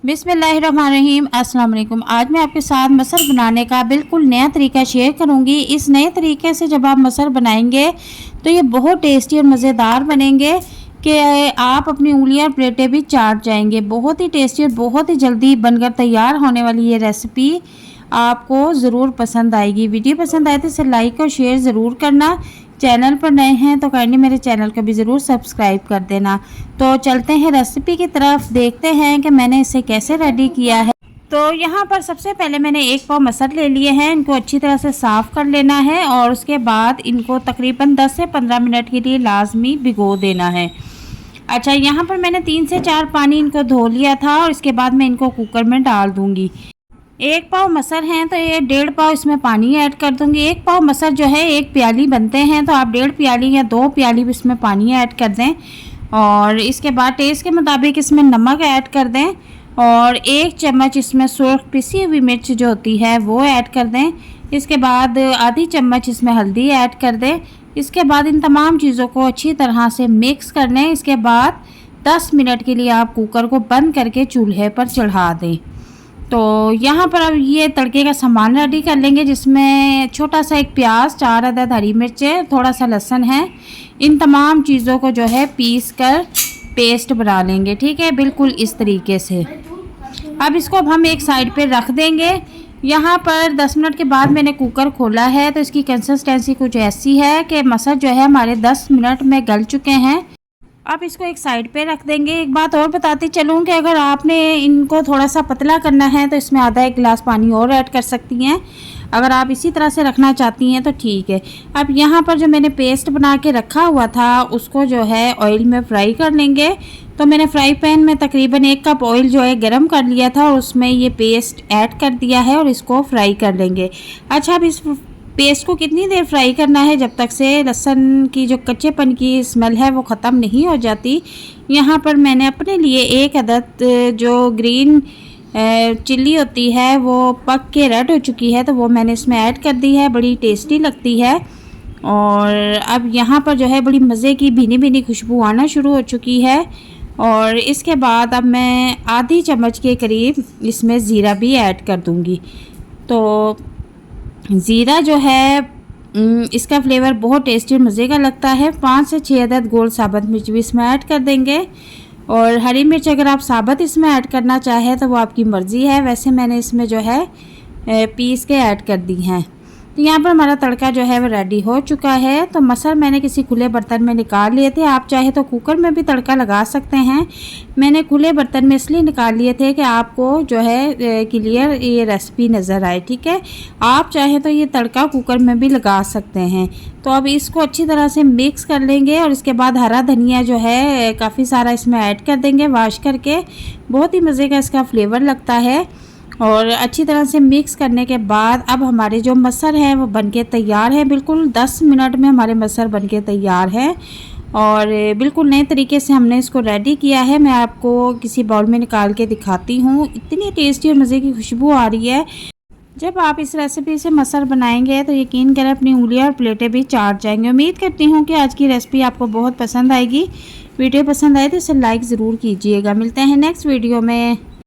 बिस्मिल्लाहिर्रहमानिर्रहीम। अस्सलाम वालेकुम। आज मैं आपके साथ मसर बनाने का बिल्कुल नया तरीका शेयर करूंगी। इस नए तरीके से जब आप मसर बनाएंगे तो ये बहुत टेस्टी और मज़ेदार बनेंगे कि आप अपनी उंगलियां और प्लेटें भी चाट जाएंगे। बहुत ही टेस्टी और बहुत ही जल्दी बनकर तैयार होने वाली ये रेसिपी आपको ज़रूर पसंद आएगी। वीडियो पसंद आए तो इसे लाइक और शेयर ज़रूर करना। चैनल पर नए हैं तो काइंडली मेरे चैनल को भी ज़रूर सब्सक्राइब कर देना। तो चलते हैं रेसिपी की तरफ, देखते हैं कि मैंने इसे कैसे रेडी किया है। तो यहाँ पर सबसे पहले मैंने 1 पाव मसर ले लिए हैं। इनको अच्छी तरह से साफ़ कर लेना है और उसके बाद इनको तकरीबन 10 से 15 मिनट के लिए लाजमी भिगो देना है। अच्छा, यहाँ पर मैंने 3 से 4 पानी इनको धो लिया था और इसके बाद मैं इनको कुकर में डाल दूँगी। 1 पाव मसर हैं तो ये 1.5 पाव इसमें पानी ऐड कर दूंगी। 1 पाव मसर जो है 1 प्याली बनते हैं, तो आप 1.5 प्याली या 2 प्याली भी इसमें पानी ऐड कर दें। और इसके बाद टेस्ट के मुताबिक इसमें नमक ऐड कर दें और 1 चम्मच इसमें सुर्ख पिसी हुई मिर्च जो होती है वो ऐड कर दें। इसके बाद आधी चम्मच इसमें हल्दी ऐड कर दें। इसके बाद इन तमाम चीज़ों को अच्छी तरह से मिक्स कर लें। इसके बाद 10 मिनट के लिए आप कुकर को बंद करके चूल्हे पर चढ़ा दें। तो यहाँ पर अब ये तड़के का सामान रेडी कर लेंगे, जिसमें छोटा सा 1 प्याज, 4 अदद हरी मिर्चें, थोड़ा सा लहसुन है। इन तमाम चीज़ों को जो है पीस कर पेस्ट बना लेंगे। ठीक है, बिल्कुल इस तरीके से। अब इसको अब हम एक साइड पे रख देंगे। यहाँ पर 10 मिनट के बाद मैंने कुकर खोला है तो इसकी कंसिस्टेंसी कुछ ऐसी है कि मसर जो है हमारे 10 मिनट में गल चुके हैं। अब इसको एक साइड पे रख देंगे। एक बात और बताती चलूँ कि अगर आपने इनको थोड़ा सा पतला करना है तो इसमें आधा 1 गिलास पानी और ऐड कर सकती हैं। अगर आप इसी तरह से रखना चाहती हैं तो ठीक है। अब यहाँ पर जो मैंने पेस्ट बना के रखा हुआ था उसको जो है ऑयल में फ्राई कर लेंगे। तो मैंने फ्राई पैन में तकरीबन 1 कप ऑयल जो है गर्म कर लिया था और उसमें ये पेस्ट ऐड कर दिया है और इसको फ्राई कर लेंगे। अच्छा, अब इस पेस्ट को कितनी देर फ्राई करना है, जब तक से लहसुन की जो कच्चेपन की स्मेल है वो ख़त्म नहीं हो जाती। यहाँ पर मैंने अपने लिए 1 अदद जो ग्रीन चिल्ली होती है वो पक के रेड हो चुकी है, तो वो मैंने इसमें ऐड कर दी है। बड़ी टेस्टी लगती है। और अब यहाँ पर जो है बड़ी मज़े की भीनी भीनी खुशबू आना शुरू हो चुकी है। और इसके बाद अब मैं आधी चम्मच के करीब इसमें ज़ीरा भी ऐड कर दूँगी। तो ज़ीरा जो है इसका फ्लेवर बहुत टेस्टी और मज़े का लगता है। 5 से 6 अदद गोल साबुत मिर्च भी इसमें ऐड कर देंगे। और हरी मिर्च अगर आप साबुत इसमें ऐड करना चाहें तो वो आपकी मर्ज़ी है, वैसे मैंने इसमें जो है पीस के ऐड कर दी हैं। तो यहाँ पर हमारा तड़का जो है वो रेडी हो चुका है। तो मसर मैंने किसी खुले बर्तन में निकाल लिए थे। आप चाहे तो कुकर में भी तड़का लगा सकते हैं। मैंने खुले बर्तन में इसलिए निकाल लिए थे कि आपको जो है क्लियर ये रेसिपी नज़र आए। ठीक है, आप चाहे तो ये तड़का कुकर में भी लगा सकते हैं। तो अब इसको अच्छी तरह से मिक्स कर लेंगे और इसके बाद हरा धनिया जो है काफ़ी सारा इसमें ऐड कर देंगे वॉश करके। बहुत ही मज़े का इसका फ्लेवर लगता है। और अच्छी तरह से मिक्स करने के बाद अब हमारे जो मसर हैं वो बनके तैयार है। बिल्कुल 10 मिनट में हमारे मसर बनके तैयार है और बिल्कुल नए तरीके से हमने इसको रेडी किया है। मैं आपको किसी बाउल में निकाल के दिखाती हूँ। इतनी टेस्टी और मज़े की खुशबू आ रही है। जब आप इस रेसिपी से मसर बनाएंगे तो यकीन करें अपनी उंगलियां और प्लेटें भी चाट जाएंगे। उम्मीद करती हूँ कि आज की रेसिपी आपको बहुत पसंद आएगी। वीडियो पसंद आए तो इसे लाइक ज़रूर कीजिएगा। मिलते हैं नेक्स्ट वीडियो में।